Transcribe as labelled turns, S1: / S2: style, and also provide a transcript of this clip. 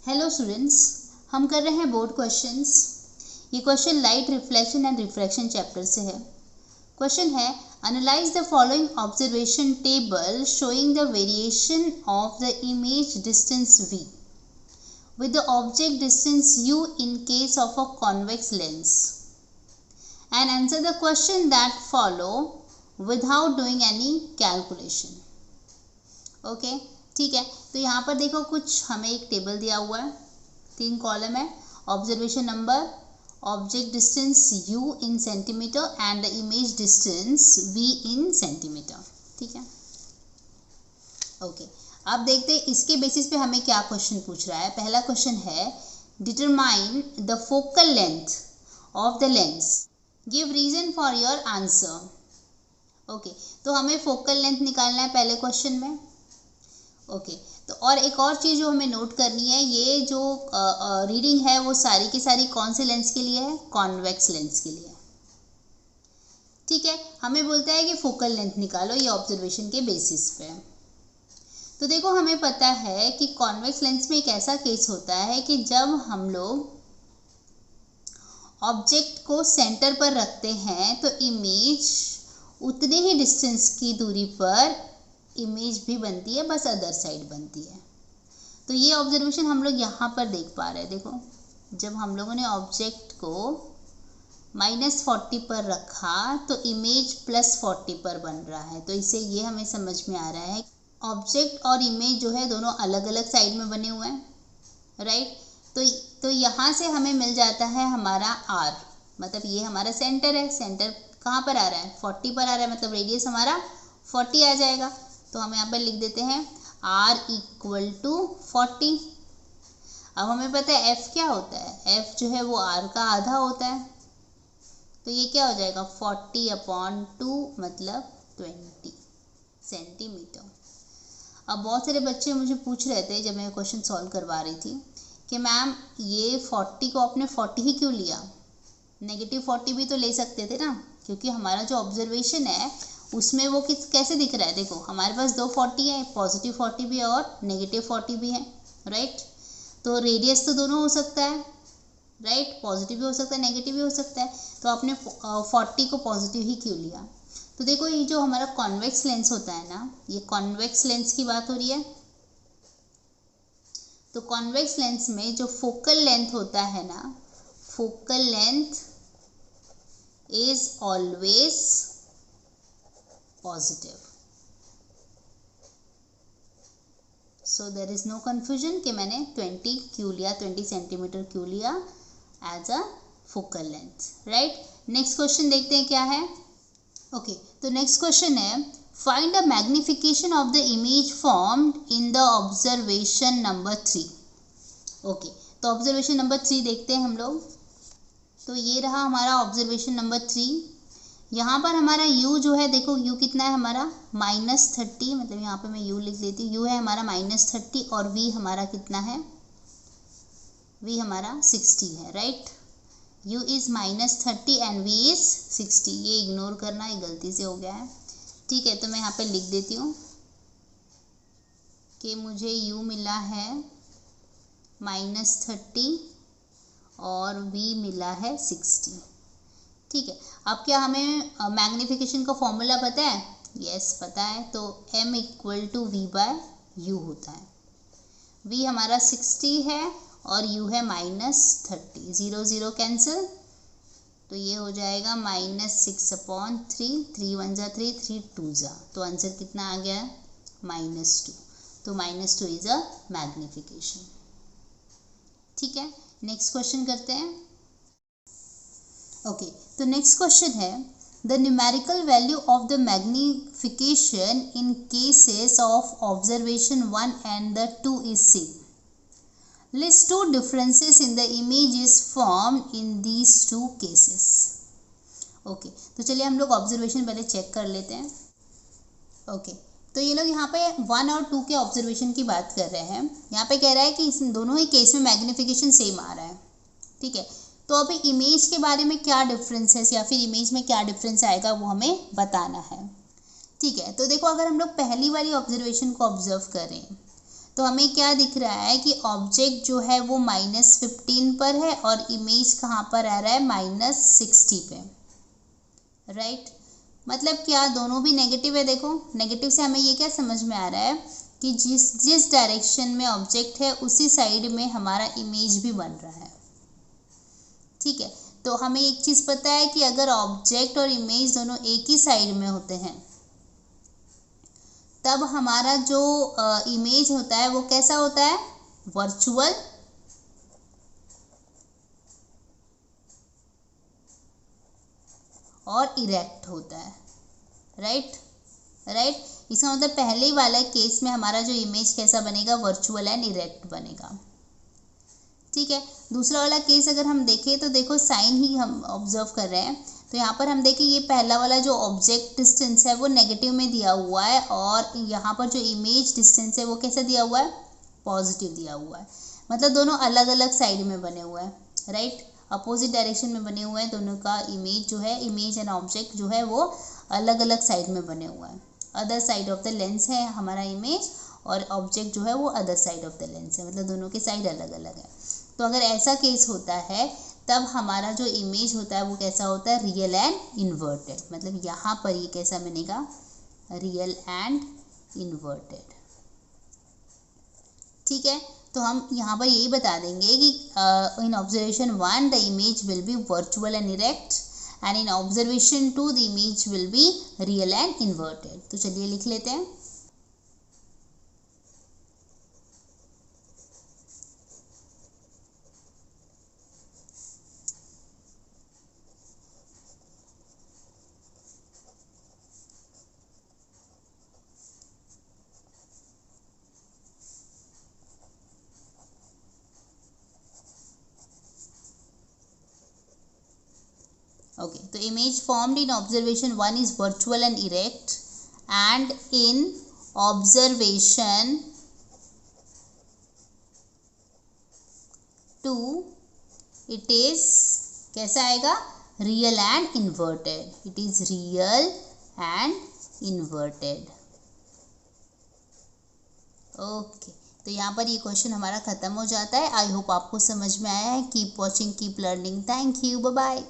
S1: Hello students, हम कर रहे हैं बोर्ड क्वेश्चंस। ये question light reflection and refraction chapter से है। क्वेश्चन है, analyse the following observation table showing the variation of the image distance v with the object distance u in case of a convex lens and answer the question that follow without doing any calculation। Okay ठीक है, तो यहाँ पर देखो कुछ हमें एक table दिया हुआ है, 3 कॉलम है। Observation number, object distance u in centimetre and the image distance v in centimetre. ठीक है, ओके अब देखते हैं इसके बेसिस पे हमें क्या क्वेश्चन पूछ रहा है। पहला क्वेश्चन है, determine the focal length of the lens, give reason for your answer. Okay, तो हमें फोकल लेंथ निकालना है पहले क्वेश्चन में। ओके तो और एक और चीज़ जो हमें नोट करनी है, ये जो रीडिंग है वो सारी की सारी कौन से लेंस के लिए है? कॉन्वेक्स लेंस के लिए। ठीक है, हमें बोलता है कि फोकल लेंथ निकालो, ये ऑब्जर्वेशन के बेसिस पे। तो देखो हमें पता है कि कॉन्वेक्स लेंस में एक ऐसा केस होता है कि जब हम लोग ऑब्जेक्ट को सेंटर पर रखते हैं तो इमेज उतने ही डिस्टेंस की दूरी पर इमेज भी बनती है, बस अदर साइड बनती है। तो ये ऑब्जर्वेशन हम लोग यहाँ पर देख पा रहे हैं। देखो जब हम लोगों ने ऑब्जेक्ट को -40 पर रखा तो इमेज +40 पर बन रहा है। तो इससे ये हमें समझ में आ रहा है ऑब्जेक्ट और इमेज जो है दोनों अलग अलग साइड में बने हुए हैं, राइट। तो यहाँ से हमें मिल जाता है हमारा r, मतलब ये हमारा सेंटर है। सेंटर कहाँ पर आ रहा है? 40 पर आ रहा है, मतलब रेडियस हमारा 40 आ जाएगा। तो हम यहाँ पर लिख देते हैं r = 40। अब हमें पता है f क्या होता है? f जो है वो r का आधा होता है। तो ये क्या हो जाएगा? 40/2 मतलब 20 सेंटीमीटर। अब बहुत सारे बच्चे मुझे पूछ रहे थे जब मैं क्वेश्चन सॉल्व करवा रही थी कि मैम ये 40 को आपने 40 ही क्यों लिया? -40 भी तो ले सकते थे ना, क्योंकि हमारा जो ऑब्जर्वेशन है उसमें वो कैसे दिख रहा है? देखो हमारे पास 2 40 है, +40 भी है और -40 भी है, राइट। तो रेडियस तो दोनों हो सकता है, राइट, पॉजिटिव भी हो सकता है, नेगेटिव भी हो सकता है। तो आपने 40 को पॉजिटिव ही क्यों लिया? तो देखो ये जो हमारा कॉन्वेक्स लेंस होता है ना, ये कॉन्वेक्स लेंस की बात हो रही है। तो कॉन्वेक्स लेंस में जो फोकल लेंथ होता है ना, focal length is always positive. So there is no confusion कि मैंने 20 क्यों लिया, 20 सेंटीमीटर क्यों लिया as a focal length, right. Next question देखते हैं क्या है। ओके तो नेक्स्ट क्वेश्चन है, find the magnification of the image formed in the observation number 3। ओके तो ऑब्जर्वेशन नंबर 3 देखते हैं हम लोग। तो ये रहा हमारा ऑब्जर्वेशन नंबर 3। यहाँ पर हमारा u जो है, देखो u कितना है हमारा? -30, मतलब यहाँ पे मैं u लिख लेती हूँ। u है हमारा -30 और v हमारा कितना है? v हमारा 60 है, right. u is -30 and v is 60। ये इग्नोर करना, ये गलती से हो गया है। ठीक है, तो मैं यहाँ पे लिख देती हूँ कि मुझे u मिला है -30 और v मिला है 60। ठीक है, अब क्या हमें मैग्नीफिकेशन का फॉर्मूला पता है? यस पता है। तो m = v/u होता है। v हमारा 60 है और u है -30, 0 0 कैंसिल, तो ये हो जाएगा -6/3, 3 1 जा 3, 3 2 जा, तो आंसर कितना आ गया? -2। तो -2 इज अ मैग्नीफिकेशन। ठीक है, नेक्स्ट क्वेश्चन करते हैं। ओके तो नेक्स्ट क्वेश्चन है, the numerical value of the magnification in cases of observation 1 and the 2 is same. List 2 differences in the images formed in these 2 cases। Okay तो चलिए हम लोग ऑब्जर्वेशन पहले चेक कर लेते हैं। ओके तो ये लोग यहाँ पे 1 और 2 के ऑब्जर्वेशन की बात कर रहे हैं। यहाँ पे कह रहा है कि इस दोनों ही केस में मैग्निफिकेशन सेम आ रहा है। ठीक है, तो अभी इमेज के बारे में क्या डिफरेंस है या फिर इमेज में क्या डिफरेंस आएगा वो हमें बताना है। ठीक है, तो देखो अगर हम लोग पहली वाली ऑब्जर्वेशन को ऑब्जर्व करें तो हमें क्या दिख रहा है कि ऑब्जेक्ट जो है वो -15 पर है और इमेज कहाँ पर आ रहा है -60 पे, राइट। मतलब क्या, दोनों भी नेगेटिव है। देखो नेगेटिव से हमें ये क्या समझ में आ रहा है कि जिस डायरेक्शन में ऑब्जेक्ट है उसी साइड में हमारा इमेज भी बन रहा है, ठीक है। तो हमें एक चीज़ पता है कि अगर ऑब्जेक्ट और इमेज दोनों एक ही साइड में होते हैं तब हमारा जो इमेज होता है वो कैसा होता है, वर्चुअल और इरेक्ट होता है, राइट। इसका मतलब पहले वाला केस में हमारा जो इमेज कैसा बनेगा, वर्चुअल एंड इरेक्ट बनेगा, ठीक है। दूसरा वाला केस अगर हम देखें तो देखो साइन ही हम ऑब्जर्व कर रहे हैं, तो यहाँ पर हम देखें ये पहला वाला जो ऑब्जेक्ट डिस्टेंस है वो नेगेटिव में दिया हुआ है और यहाँ पर जो इमेज डिस्टेंस है वो कैसा दिया हुआ है, पॉजिटिव दिया हुआ है। मतलब दोनों अलग अलग साइड में बने हुए हैं, राइट, अपोजिट डायरेक्शन में बने हुए हैं। दोनों का इमेज जो है, इमेज एंड ऑब्जेक्ट जो है वो अलग अलग साइड में बने हुए हैं। Other side of the lens है हमारा इमेज और ऑब्जेक्ट जो है वो other side of the lens है, मतलब दोनों के साइड अलग अलग है। तो अगर ऐसा केस होता है तब हमारा जो इमेज होता है वो कैसा होता है, रियल एंड इन्वर्टेड। मतलब यहाँ पर ये कैसा बनेगा, रियल एंड इन्वर्टेड, ठीक है। तो हम यहाँ पर यही बता देंगे कि in observation 1 the image will be virtual and erect and in observation 2 the image will be real and inverted. तो चलिए लिख लेते हैं। Okay, so image formed in observation 1 is virtual and erect, and in observation 2 it is कैसा आएगा, real and inverted. It is real and inverted. Okay, तो यहाँ पर ये क्वेश्चन हमारा ख़त्म हो जाता है। आई होप आपको समझ में आया है। Keep watching, keep learning. Thank you, bye bye.